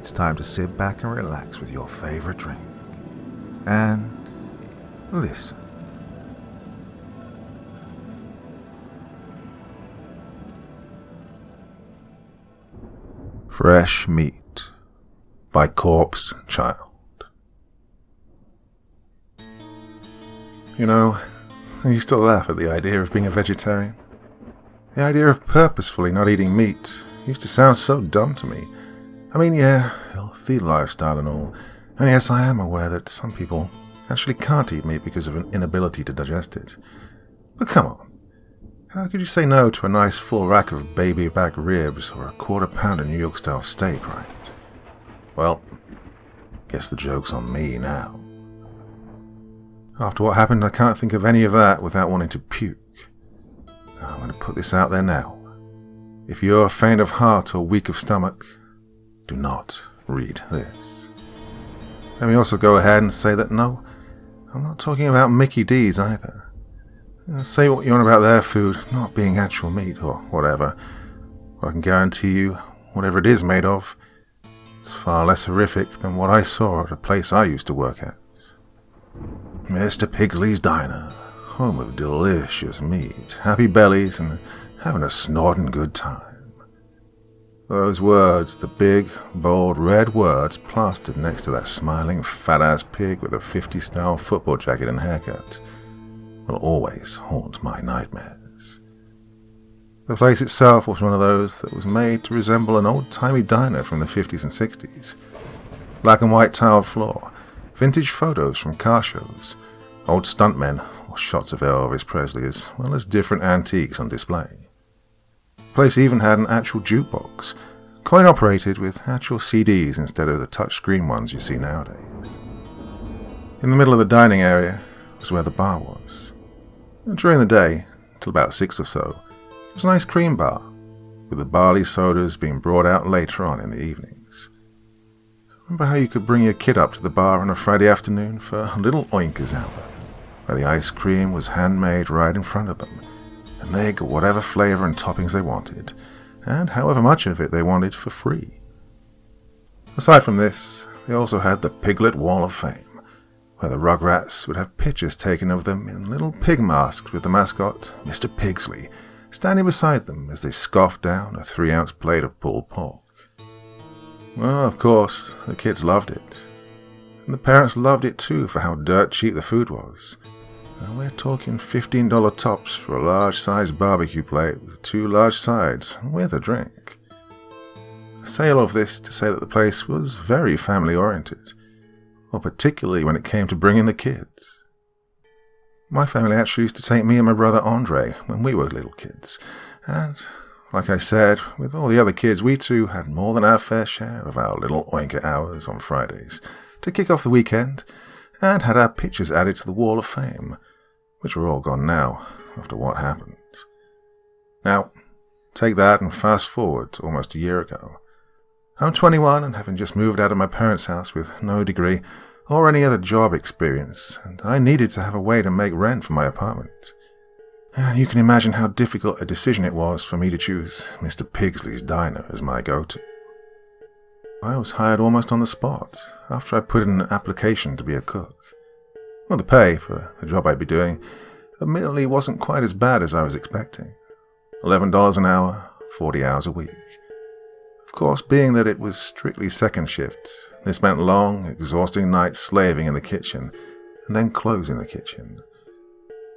it's time to sit back and relax with your favorite drink. And listen. Fresh Meat by Corpse Child. You know, I used to laugh at the idea of being a vegetarian. The idea of purposefully not eating meat used to sound so dumb to me. I mean, yeah, healthy lifestyle and all. And yes, I am aware that some people actually can't eat meat because of an inability to digest it. But come on. How could you say no to a nice full rack of baby back ribs or a quarter-pounder New York-style steak, right? Well, guess the joke's on me now. After what happened, I can't think of any of that without wanting to puke. I'm going to put this out there now. If you're faint of heart or weak of stomach, do not read this. Let me also go ahead and say that no, I'm not talking about Mickey D's either. Say what you want about their food not being actual meat or whatever, but I can guarantee you, whatever it is made of, it's far less horrific than what I saw at a place I used to work at. Mr. Pigley's Diner, home of delicious meat, happy bellies, and having a snorting good time. Those words, the big, bold, red words plastered next to that smiling, fat-ass pig with a 50s-style football jacket and haircut, will always haunt my nightmares. The place itself was one of those that was made to resemble an old-timey diner from the 50s and 60s. Black and white tiled floor, vintage photos from car shows, old stuntmen or shots of Elvis Presley, as well as different antiques on display. The place even had an actual jukebox, coin-operated with actual CDs instead of the touch-screen ones you see nowadays. In the middle of the dining area was where the bar was. During the day, till about 6 or so, it was a nice cream bar, with the barley sodas being brought out later on in the evenings. Remember how you could bring your kid up to the bar on a Friday afternoon for a little oinkers hour, where the ice cream was handmade right in front of them, and they got whatever flavor and toppings they wanted, and however much of it they wanted for free. Aside from this, they also had the Piglet Wall of Fame, where the Rugrats would have pictures taken of them in little pig masks with the mascot, Mr. Pigley, standing beside them as they scoffed down a 3-ounce plate of pulled pork. Well, of course, the kids loved it. And the parents loved it too for how dirt cheap the food was. And we're talking $15 tops for a large-sized barbecue plate with 2 large sides with a drink. I say all of this to say that the place was very family-oriented, or particularly when it came to bringing the kids. My family actually used to take me and my brother Andre when we were little kids, and, like I said, with all the other kids, we too had more than our fair share of our little oinker hours on Fridays to kick off the weekend, and had our pictures added to the Wall of Fame, which are all gone now after what happened. Now, take that and fast forward to almost a year ago. I'm 21 and having just moved out of my parents' house with no degree or any other job experience, and I needed to have a way to make rent for my apartment. And you can imagine how difficult a decision it was for me to choose Mr. Pigsley's Diner as my go-to. I was hired almost on the spot after I put in an application to be a cook. Well, the pay for the job I'd be doing admittedly wasn't quite as bad as I was expecting. $11 an hour, 40 hours a week. Of course, being that it was strictly second shift, this meant long, exhausting nights slaving in the kitchen and then closing the kitchen.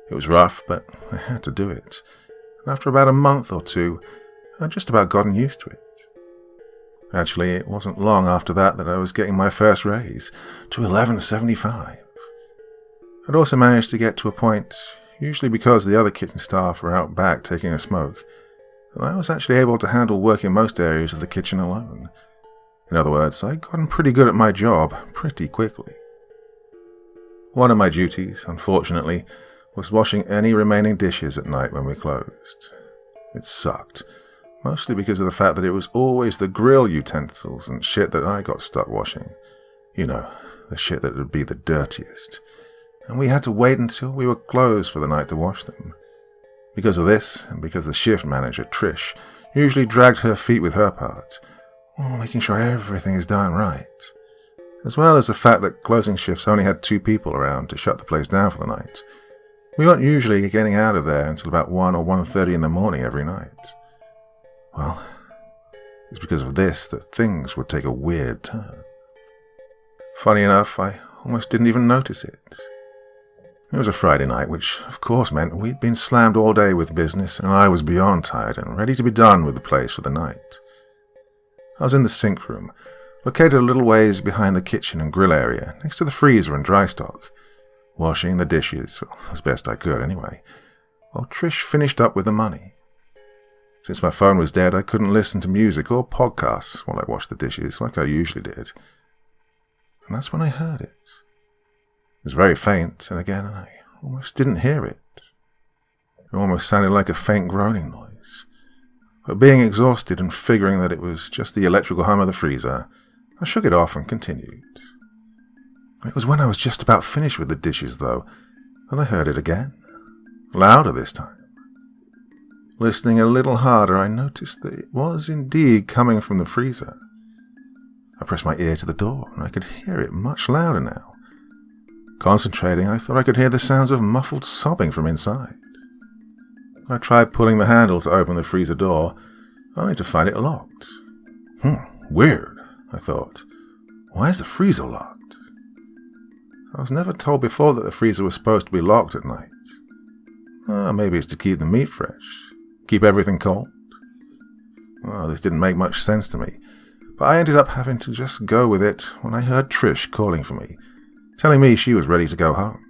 It was rough, but I had to do it. And after about a month or two, I'd just about gotten used to it. Actually, it wasn't long after that I was getting my first raise to $11.75. I'd also managed to get to a point, usually because the other kitchen staff were out back taking a smoke, that I was actually able to handle working most areas of the kitchen alone. In other words, I'd gotten pretty good at my job pretty quickly. One of my duties, unfortunately, was washing any remaining dishes at night when we closed. It sucked, mostly because of the fact that it was always the grill utensils and shit that I got stuck washing. You know, the shit that would be the dirtiest. And we had to wait until we were closed for the night to wash them. Because of this, and because the shift manager, Trish, usually dragged her feet with her part, making sure everything is done right, as well as the fact that closing shifts only had 2 people around to shut the place down for the night. We weren't usually getting out of there until about 1 or 1:30 in the morning every night. Well, it's because of this that things would take a weird turn. Funny enough, I almost didn't even notice it. It was a Friday night, which of course meant we'd been slammed all day with business, and I was beyond tired and ready to be done with the place for the night. I was in the sink room, located a little ways behind the kitchen and grill area, next to the freezer and dry stock, washing the dishes, well, as best I could anyway, while Trish finished up with the money. Since my phone was dead, I couldn't listen to music or podcasts while I washed the dishes like I usually did. And that's when I heard it. It was very faint, and again, I almost didn't hear it. It almost sounded like a faint groaning noise. But being exhausted and figuring that it was just the electrical hum of the freezer, I shook it off and continued. It was when I was just about finished with the dishes, though, that I heard it again. Louder this time. Listening a little harder, I noticed that it was indeed coming from the freezer. I pressed my ear to the door, and I could hear it much louder now. Concentrating, I thought I could hear the sounds of muffled sobbing from inside. I tried pulling the handle to open the freezer door, only to find it locked. Weird, I thought. Why is the freezer locked? I was never told before that the freezer was supposed to be locked at night. Maybe it's to keep the meat fresh. Keep everything cold. This didn't make much sense to me, but I ended up having to just go with it when I heard Trish calling for me, telling me she was ready to go home.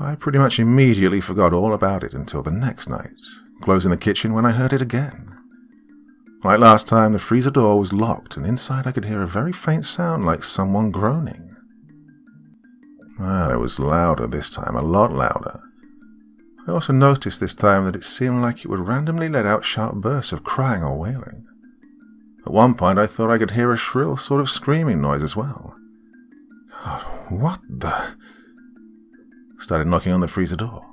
I pretty much immediately forgot all about it until the next night, closing the kitchen when I heard it again. Like last time, the freezer door was locked, and inside I could hear a very faint sound like someone groaning. Well, it was louder this time, a lot louder. I also noticed this time that it seemed like it would randomly let out sharp bursts of crying or wailing. At one point, I thought I could hear a shrill sort of screaming noise as well. God, what the... Started knocking on the freezer door.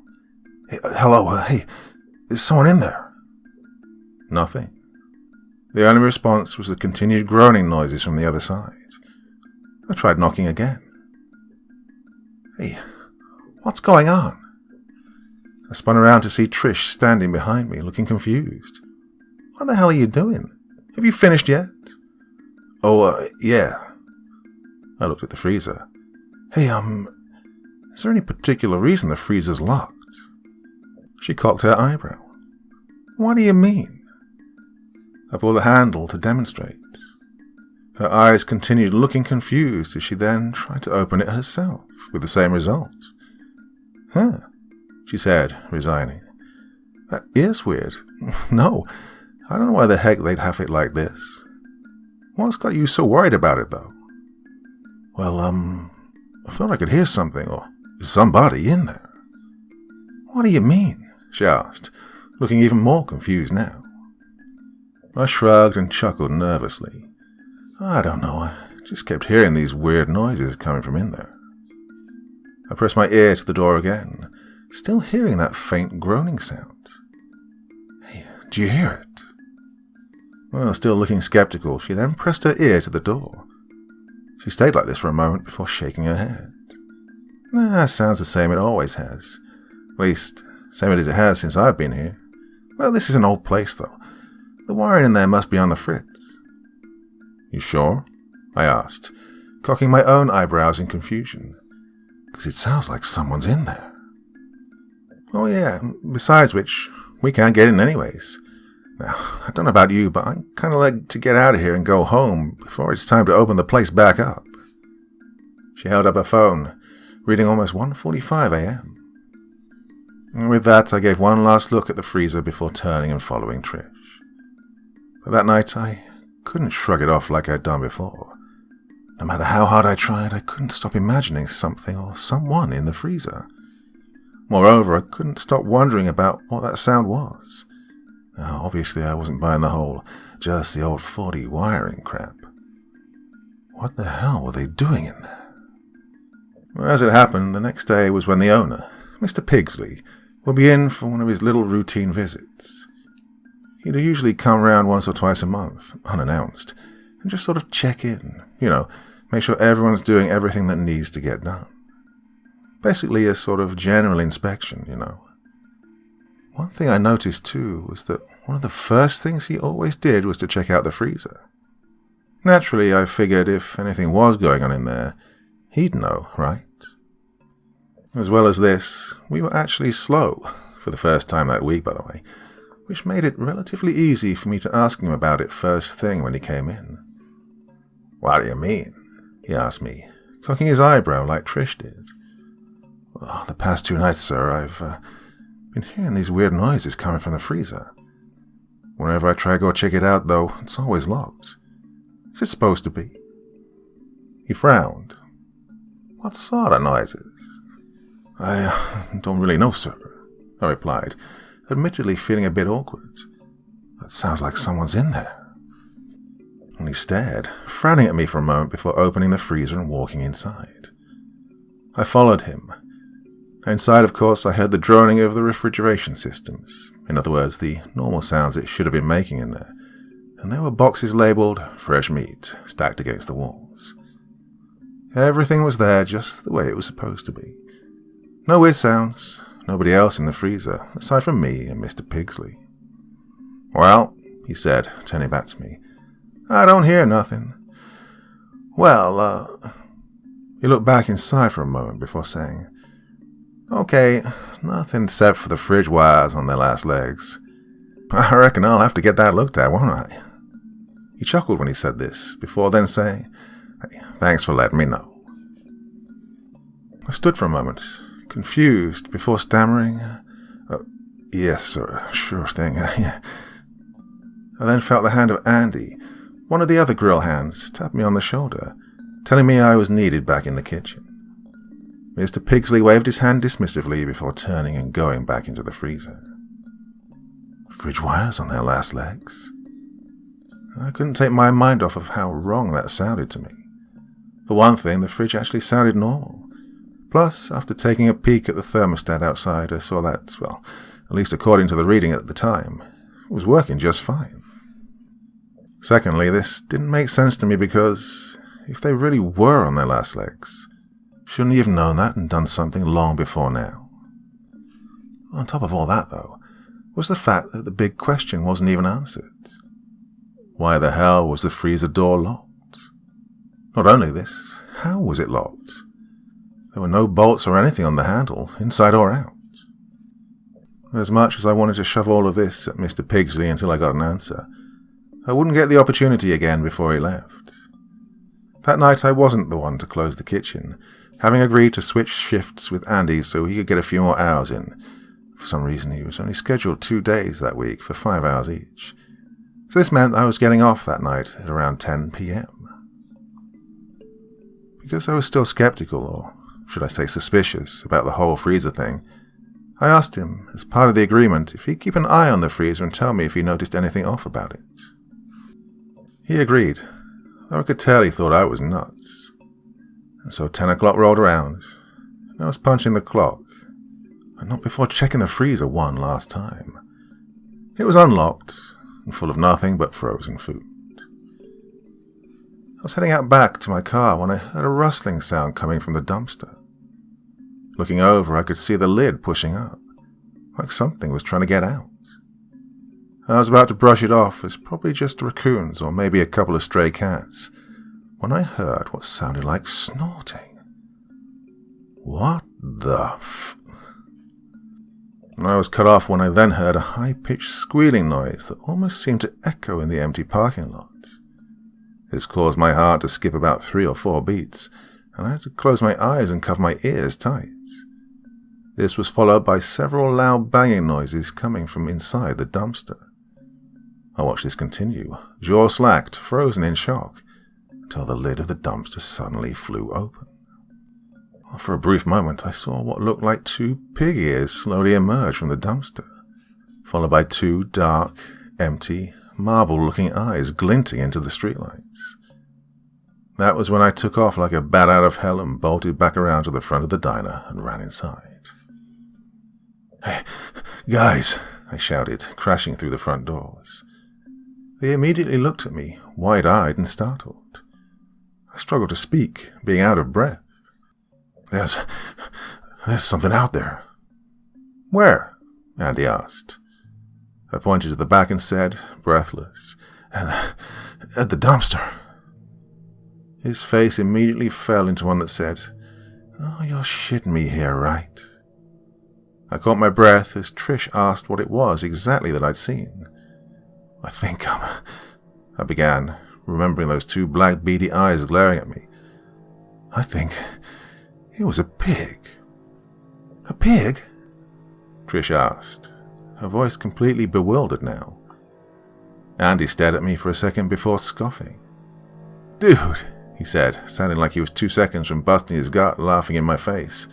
Hey, hello, hey, is someone in there? Nothing. The only response was the continued groaning noises from the other side. I tried knocking again. Hey, what's going on? I spun around to see Trish standing behind me, looking confused. What the hell are you doing? Have you finished yet? Yeah. I looked at the freezer. Hey, is there any particular reason the freezer's locked? She cocked her eyebrow. What do you mean? I pulled the handle to demonstrate. Her eyes continued looking confused as she then tried to open it herself, with the same result. She said, resigning. That is weird. No, I don't know why the heck they'd have it like this. What's got you so worried about it, though? Well, I thought I could hear something, or somebody in there. What do you mean? She asked, looking even more confused now. I shrugged and chuckled nervously. I don't know, I just kept hearing these weird noises coming from in there. I pressed my ear to the door again, still hearing that faint groaning sound. Hey, do you hear it? Well, still looking skeptical, she then pressed her ear to the door. She stayed like this for a moment before shaking her head. Sounds the same it always has. At least, same as it has since I've been here. Well, this is an old place, though. The wiring in there must be on the fritz. You sure? I asked, cocking my own eyebrows in confusion. Because it sounds like someone's in there. Oh yeah, besides which, we can't get in anyways. Now, I don't know about you, but I'm kind of like to get out of here and go home before it's time to open the place back up. She held up her phone, reading almost 1:45 a.m. With that, I gave one last look at the freezer before turning and following Trish. But that night, I couldn't shrug it off like I'd done before. No matter how hard I tried, I couldn't stop imagining something or someone in the freezer. Moreover, I couldn't stop wondering about what that sound was. Now, obviously, I wasn't buying the whole, just the old 40 wiring crap. What the hell were they doing in there? Well, as it happened, the next day was when the owner, Mr. Pigley, would be in for one of his little routine visits. He'd usually come round once or twice a month, unannounced, and just sort of check in, make sure everyone's doing everything that needs to get done. Basically a sort of general inspection, One thing I noticed too was that one of the first things he always did was to check out the freezer. Naturally, I figured if anything was going on in there, he'd know, right? As well as this, we were actually slow, for the first time that week, by the way, which made it relatively easy for me to ask him about it first thing when he came in. "What do you mean?" he asked me, cocking his eyebrow like Trish did. "Well, the past 2 nights, sir, I've been hearing these weird noises coming from the freezer. Whenever I try to go check it out, though, it's always locked. Is it supposed to be?" He frowned. "What sort of noises?" "I don't really know, sir," I replied, admittedly feeling a bit awkward. "That sounds like someone's in there." And he stared, frowning at me for a moment before opening the freezer and walking inside. I followed him. Inside, of course, I heard the droning of the refrigeration systems, in other words, the normal sounds it should have been making in there, and there were boxes labelled "fresh meat" stacked against the walls. Everything was there just the way it was supposed to be. No weird sounds, nobody else in the freezer, aside from me and Mr. Pigley. "Well," he said, turning back to me, "I don't hear nothing." He looked back inside for a moment before saying, "Okay, nothing except for the fridge wires on their last legs. I reckon I'll have to get that looked at, won't I?" He chuckled when he said this, before then saying, "Hey, thanks for letting me know." I stood for a moment, confused, before stammering, "Yes, sir, sure thing." I then felt the hand of Andy, one of the other grill hands, tap me on the shoulder, telling me I was needed back in the kitchen. Mr. Pigley waved his hand dismissively before turning and going back into the freezer. Fridge wires on their last legs? I couldn't take my mind off of how wrong that sounded to me. For one thing, the fridge actually sounded normal. Plus, after taking a peek at the thermostat outside, I saw that, well, at least according to the reading at the time, it was working just fine. Secondly, this didn't make sense to me because, if they really were on their last legs, shouldn't he have known that and done something long before now? On top of all that, though, was the fact that the big question wasn't even answered. Why the hell was the freezer door locked? Not only this, how was it locked? There were no bolts or anything on the handle, inside or out. As much as I wanted to shove all of this at Mr. Pigley until I got an answer, I wouldn't get the opportunity again before he left. That night I wasn't the one to close the kitchen, having agreed to switch shifts with Andy so he could get a few more hours in. For some reason he was only scheduled 2 days that week for 5 hours each. So this meant I was getting off that night at around 10 p.m. Because I was still skeptical, or should I say suspicious, about the whole freezer thing, I asked him, as part of the agreement, if he'd keep an eye on the freezer and tell me if he noticed anything off about it. He agreed, though I could tell he thought I was nuts. And so 10 o'clock rolled around, and I was punching the clock, but not before checking the freezer one last time. It was unlocked, and full of nothing but frozen food. I was heading out back to my car when I heard a rustling sound coming from the dumpster. Looking over, I could see the lid pushing up, like something was trying to get out. I was about to brush it off as probably just raccoons or maybe a couple of stray cats, when I heard what sounded like snorting. What the f... I was cut off when I then heard a high-pitched squealing noise that almost seemed to echo in the empty parking lot. This caused my heart to skip about 3 or 4 beats, and I had to close my eyes and cover my ears tight. This was followed by several loud banging noises coming from inside the dumpster. I watched this continue, jaw slacked, frozen in shock, until the lid of the dumpster suddenly flew open. For a brief moment, I saw what looked like 2 pig ears slowly emerge from the dumpster, followed by 2 dark, empty, marble-looking eyes glinting into the streetlights. That was when I took off like a bat out of hell and bolted back around to the front of the diner and ran inside. "Hey, guys," I shouted, crashing through the front doors. They immediately looked at me, wide-eyed and startled. I struggled to speak, being out of breath. There's something out there. Where? Andy asked. I pointed to the back and said, breathless, at the dumpster. His face immediately fell into one that said, "Oh, you're shitting me here, right?" I caught my breath as Trish asked what it was exactly that I'd seen. I began, remembering those two black beady eyes glaring at me. I think it was a pig. A pig? Trish asked, her voice completely bewildered now. Andy stared at me for a second before scoffing. "Dude," he said, sounding like he was 2 seconds from busting his gut laughing in my face.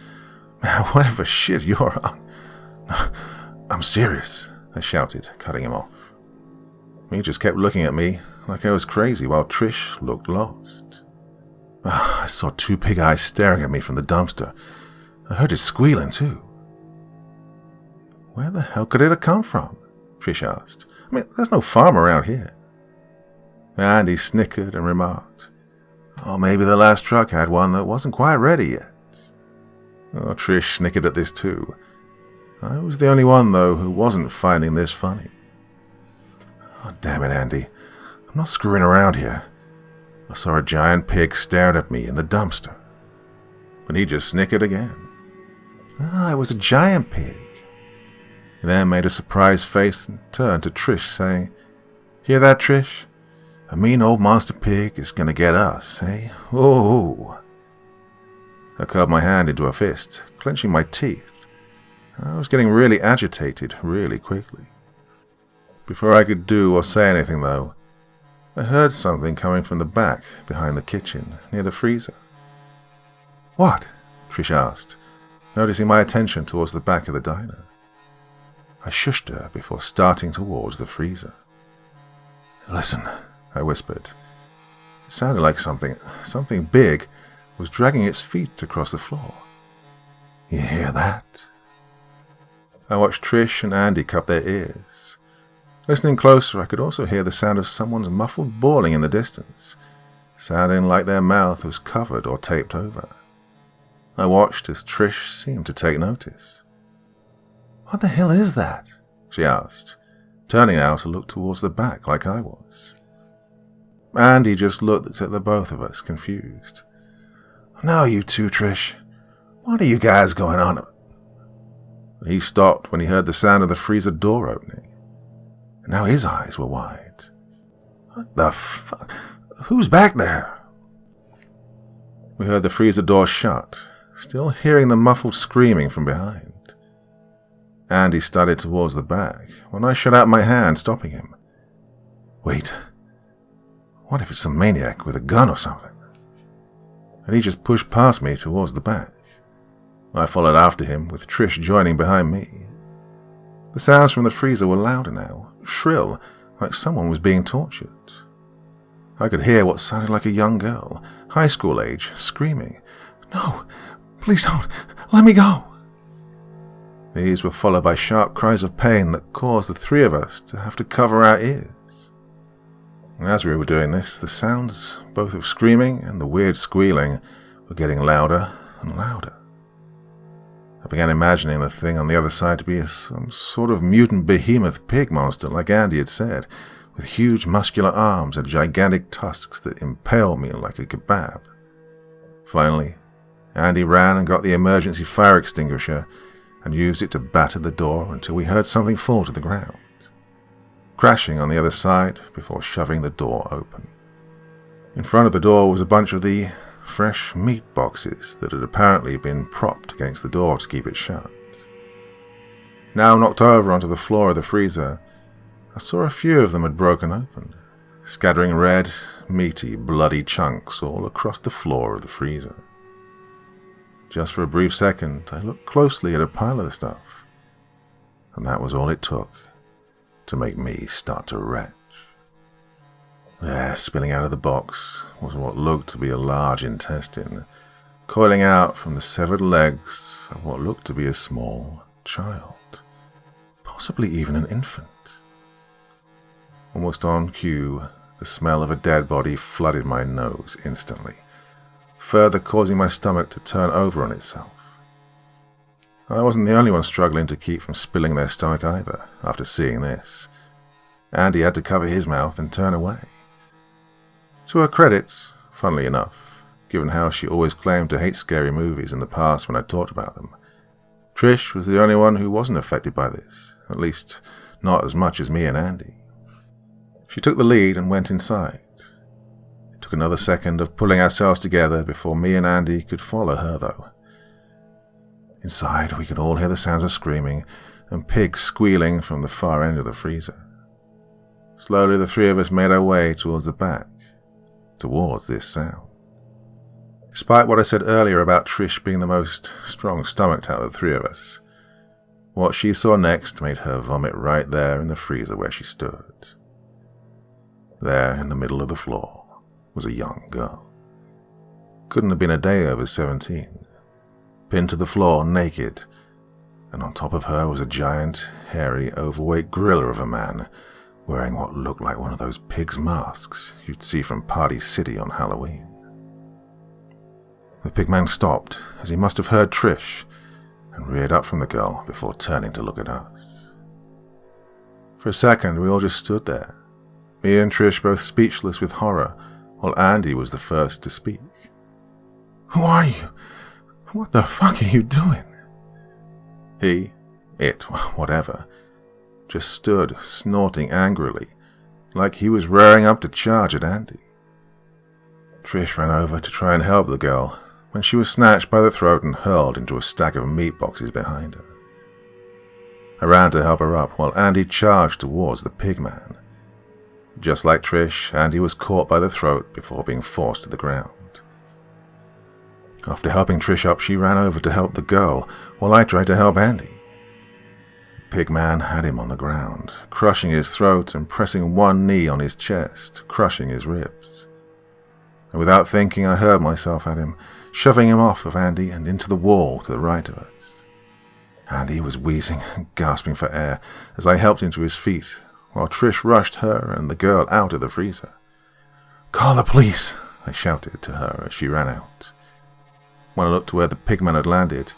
"Man, whatever shit you're on." "I'm serious," I shouted, cutting him off. He just kept looking at me like I was crazy while Trish looked lost. I saw 2 pig eyes staring at me from the dumpster. I heard it squealing too. "Where the hell could it have come from?" Trish asked. "I mean, there's no farm around here." Andy snickered and remarked, "Oh, maybe the last truck had one that wasn't quite ready yet." Oh, Trish snickered at this too. I was the only one, though, who wasn't finding this funny. "Oh, damn it, Andy. I'm not screwing around here. I saw a giant pig staring at me in the dumpster." But he just snickered again. "Ah, it was a giant pig." He then made a surprised face and turned to Trish, saying, "Hear that, Trish? A mean old monster pig is going to get us, eh? Oh!" I curled my hand into a fist, clenching my teeth. I was getting really agitated really quickly. Before I could do or say anything, though, I heard something coming from the back behind the kitchen, near the freezer. "What?" Trish asked, noticing my attention towards the back of the diner. I shushed her before starting towards the freezer. "Listen," I whispered. It sounded like something big was dragging its feet across the floor. "You hear that?" I watched Trish and Andy cup their ears. Listening closer, I could also hear the sound of someone's muffled bawling in the distance, sounding like their mouth was covered or taped over. I watched as Trish seemed to take notice. "What the hell is that?" she asked, turning now to look towards the back like I was. Andy just looked at the both of us, confused. "Now you two, Trish. What are you guys going on?" He stopped when he heard the sound of the freezer door opening. Now his eyes were wide. "What the fuck? Who's back there?" We heard the freezer door shut, still hearing the muffled screaming from behind. Andy started towards the back when I shot out my hand, stopping him. "Wait. What if it's some maniac with a gun or something?" And he just pushed past me towards the back. I followed after him, with Trish joining behind me. The sounds from the freezer were louder now, shrill, like someone was being tortured. I could hear what sounded like a young girl, high school age, screaming, "No, please don't, let me go." These were followed by sharp cries of pain that caused the 3 of us to have to cover our ears. And as we were doing this, the sounds, both of screaming and the weird squealing, were getting louder and louder. I began imagining the thing on the other side to be some sort of mutant behemoth pig monster, like Andy had said, with huge muscular arms and gigantic tusks that impaled me like a kebab. Finally, Andy ran and got the emergency fire extinguisher and used it to batter the door until we heard something fall to the ground, crashing on the other side before shoving the door open. In front of the door was a bunch of the fresh meat boxes that had apparently been propped against the door to keep it shut. Now knocked over onto the floor of the freezer, I saw a few of them had broken open, scattering red, meaty, bloody chunks all across the floor of the freezer. Just for a brief second, I looked closely at a pile of the stuff, and that was all it took to make me start to retch. There, spilling out of the box, was what looked to be a large intestine, coiling out from the severed legs of what looked to be a small child, possibly even an infant. Almost on cue, the smell of a dead body flooded my nose instantly, further causing my stomach to turn over on itself. I wasn't the only one struggling to keep from spilling their stomach either, after seeing this. Andy had to cover his mouth and turn away. To her credit, funnily enough, given how she always claimed to hate scary movies in the past when I talked about them, Trish was the only one who wasn't affected by this, at least not as much as me and Andy. She took the lead and went inside. It took another second of pulling ourselves together before me and Andy could follow her, though. Inside, we could all hear the sounds of screaming and pigs squealing from the far end of the freezer. Slowly, the three of us made our way towards the back, towards this sound. Despite what I said earlier about Trish being the most strong-stomached out of the three of us, what she saw next made her vomit right there in the freezer where she stood. There, in the middle of the floor, was a young girl. Couldn't have been a day over 17. Pinned to the floor, naked, and on top of her was a giant, hairy, overweight gorilla of a man, wearing what looked like one of those pigs' masks you'd see from Party City on Halloween. The Pigman stopped, as he must have heard Trish, and reared up from the girl before turning to look at us. For a second, we all just stood there, me and Trish both speechless with horror, while Andy was the first to speak. "Who are you? What the fuck are you doing?" Whatever, just stood snorting angrily, like he was rearing up to charge at Andy. Trish ran over to try and help the girl, when she was snatched by the throat and hurled into a stack of meat boxes behind her. I ran to help her up, while Andy charged towards the Pigman. Just like Trish, Andy was caught by the throat before being forced to the ground. After helping Trish up, she ran over to help the girl, while I tried to help Andy. The Pigman had him on the ground, crushing his throat and pressing one knee on his chest, crushing his ribs. And without thinking, I hurled myself at him, shoving him off of Andy and into the wall to the right of us. Andy was wheezing and gasping for air as I helped him to his feet, while Trish rushed her and the girl out of the freezer. "Call the police," I shouted to her as she ran out. When I looked to where the Pigman had landed,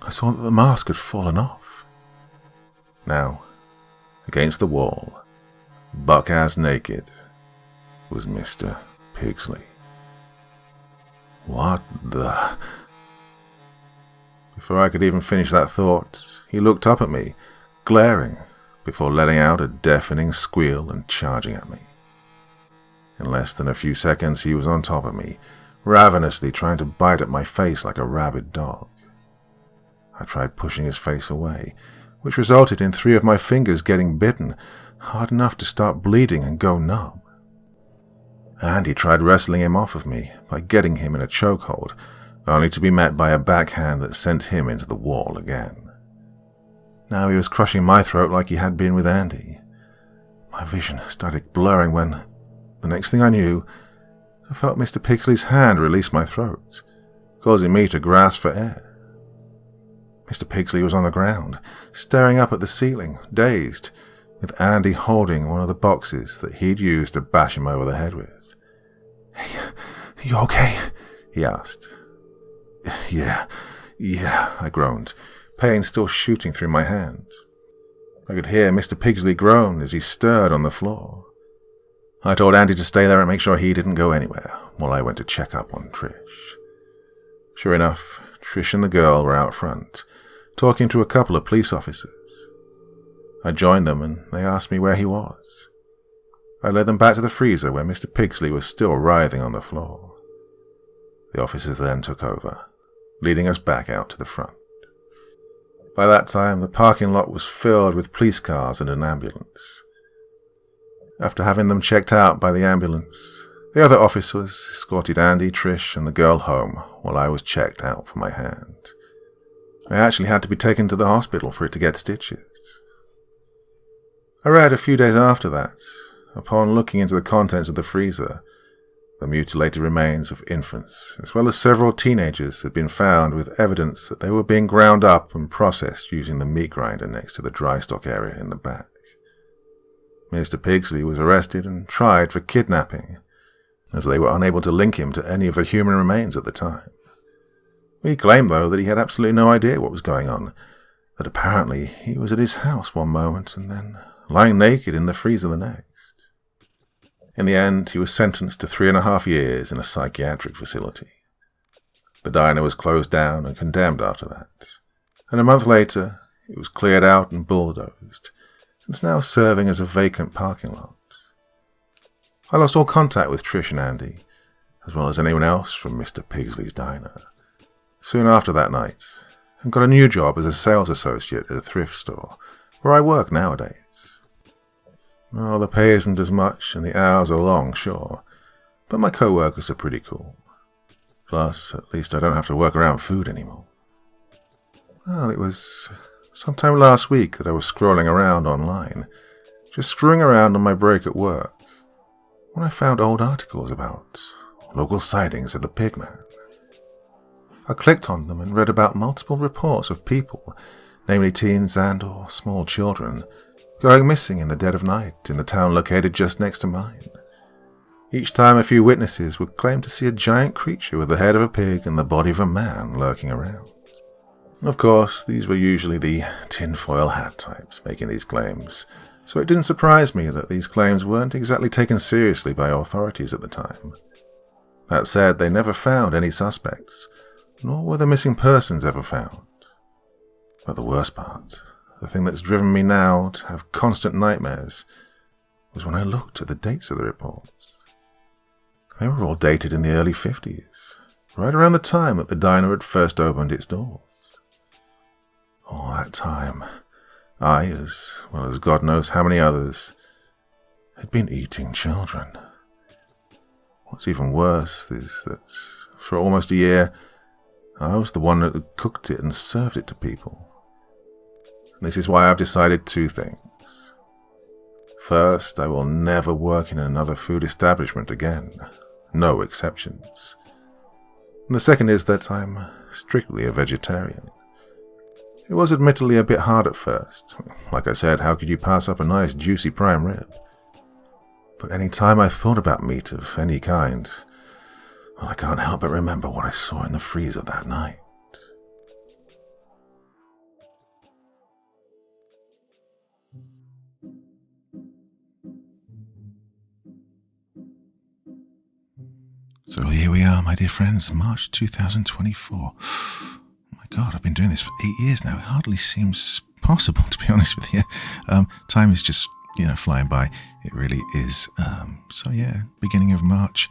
I saw that the mask had fallen off. Now, against the wall, buck-ass naked, was Mr. Pigley. What the... Before I could even finish that thought, he looked up at me, glaring, before letting out a deafening squeal and charging at me. In less than a few seconds, he was on top of me, ravenously trying to bite at my face like a rabid dog. I tried pushing his face away, which resulted in 3 of my fingers getting bitten, hard enough to start bleeding and go numb. Andy tried wrestling him off of me by getting him in a chokehold, only to be met by a backhand that sent him into the wall again. Now he was crushing my throat like he had been with Andy. My vision started blurring when, the next thing I knew, I felt Mr. Pigley's hand release my throat, causing me to grasp for air. Mr. Pigley was on the ground, staring up at the ceiling, dazed, with Andy holding one of the boxes that he'd used to bash him over the head with. "Hey, you okay?" he asked. Yeah, I groaned, pain still shooting through my hand. I could hear Mr. Pigley groan as he stirred on the floor. I told Andy to stay there and make sure he didn't go anywhere while I went to check up on Trish. Sure enough, Trish and the girl were out front, talking to a couple of police officers. I joined them and they asked me where he was. I led them back to the freezer where Mr. Pigley was still writhing on the floor. The officers then took over, leading us back out to the front. By that time, the parking lot was filled with police cars and an ambulance. After having them checked out by the ambulance, the other officers escorted Andy, Trish, and the girl home while I was checked out for my hand. I actually had to be taken to the hospital for it to get stitches. I read a few days after that, upon looking into the contents of the freezer, The mutilated remains of infants, as well as several teenagers, had been found with evidence that they were being ground up and processed using the meat grinder next to the dry stock area in the back. Mr. Pigley was arrested and tried for kidnapping, as they were unable to link him to any of the human remains at the time. He claimed, though, that he had absolutely no idea what was going on, that apparently he was at his house one moment and then lying naked in the freezer the next. In the end, he was sentenced to 3.5 years in a psychiatric facility. The diner was closed down and condemned after that, and a month later, it was cleared out and bulldozed, and is now serving as a vacant parking lot. I lost all contact with Trish and Andy, as well as anyone else from Mr. Pigsley's diner, soon after that night, and got a new job as a sales associate at a thrift store, where I work nowadays. Well, the pay isn't as much and the hours are long, sure, but my co-workers are pretty cool. Plus, at least I don't have to work around food anymore. Well, it was sometime last week that I was scrolling around online, just screwing around on my break at work, when I found old articles about local sightings of the Pigman. I clicked on them and read about multiple reports of people, namely teens and or small children, going missing in the dead of night in the town located just next to mine. Each time a few witnesses would claim to see a giant creature with the head of a pig and the body of a man lurking around. Of course, these were usually the tinfoil hat types making these claims, so it didn't surprise me that these claims weren't exactly taken seriously by authorities at the time. That said, they never found any suspects, nor were the missing persons ever found. But the worst part, the thing that's driven me now to have constant nightmares, was when I looked at the dates of the reports. They were all dated in the early 50s, right around the time that the diner had first opened its doors. All that time, I, as well as God knows how many others, had been eating children. What's even worse is that for almost a year, I was the one that had cooked it and served it to people. This is why I've decided 2 things. First, I will never work in another food establishment again. No exceptions. And the second is that I'm strictly a vegetarian. It was admittedly a bit hard at first. Like I said, how could you pass up a nice juicy prime rib? But any time I thought about meat of any kind, well, I can't help but remember what I saw in the freezer that night. So here we are, my dear friends, March 2024. Oh my God, I've been doing this for 8 years now. It hardly seems possible, to be honest with you. Time is just, flying by. It really is. So yeah, beginning of March,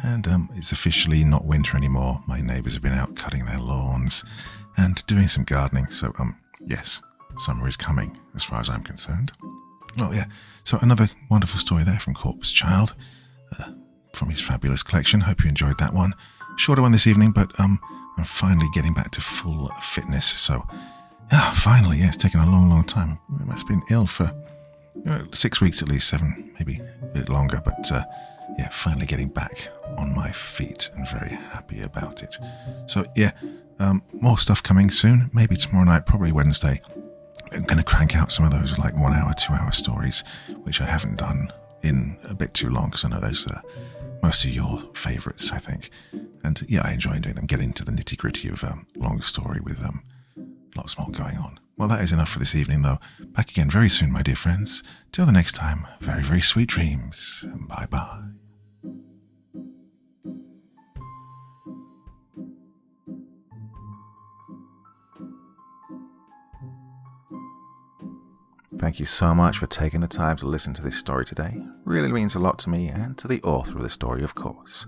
and it's officially not winter anymore. My neighbours have been out cutting their lawns and doing some gardening. So yes, summer is coming, as far as I'm concerned. Oh yeah, so another wonderful story there from Corpse Child. From his fabulous collection. Hope you enjoyed that one. Shorter one this evening, but I'm finally getting back to full fitness. So, finally, it's taken a long, long time. I must have been ill for 6 weeks at least, 7, maybe a bit longer. But finally getting back on my feet and very happy about it. So, more stuff coming soon. Maybe tomorrow night, probably Wednesday. I'm going to crank out some of those 1 hour, 2 hour stories, which I haven't done in a bit too long, because I know those are most of your favourites, I think. And I enjoy doing them, get into the nitty-gritty of a long story with lots more going on. Well, that is enough for this evening, though. Back again very soon, my dear friends. Till the next time, very, very sweet dreams. Bye-bye. Thank you so much for taking the time to listen to this story today. Really means a lot to me and to the author of the story, of course.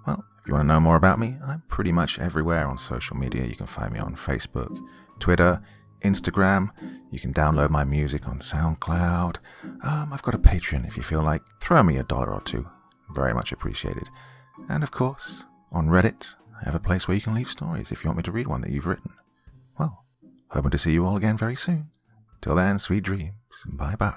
Well, if you want to know more about me, I'm pretty much everywhere on social media. You can find me on Facebook, Twitter, Instagram. You can download my music on SoundCloud. I've got a Patreon if you feel like. Throw me $1 or 2. Very much appreciated. And of course, on Reddit, I have a place where you can leave stories if you want me to read one that you've written. Well, hoping to see you all again very soon. Till then, sweet dreams. Bye-bye.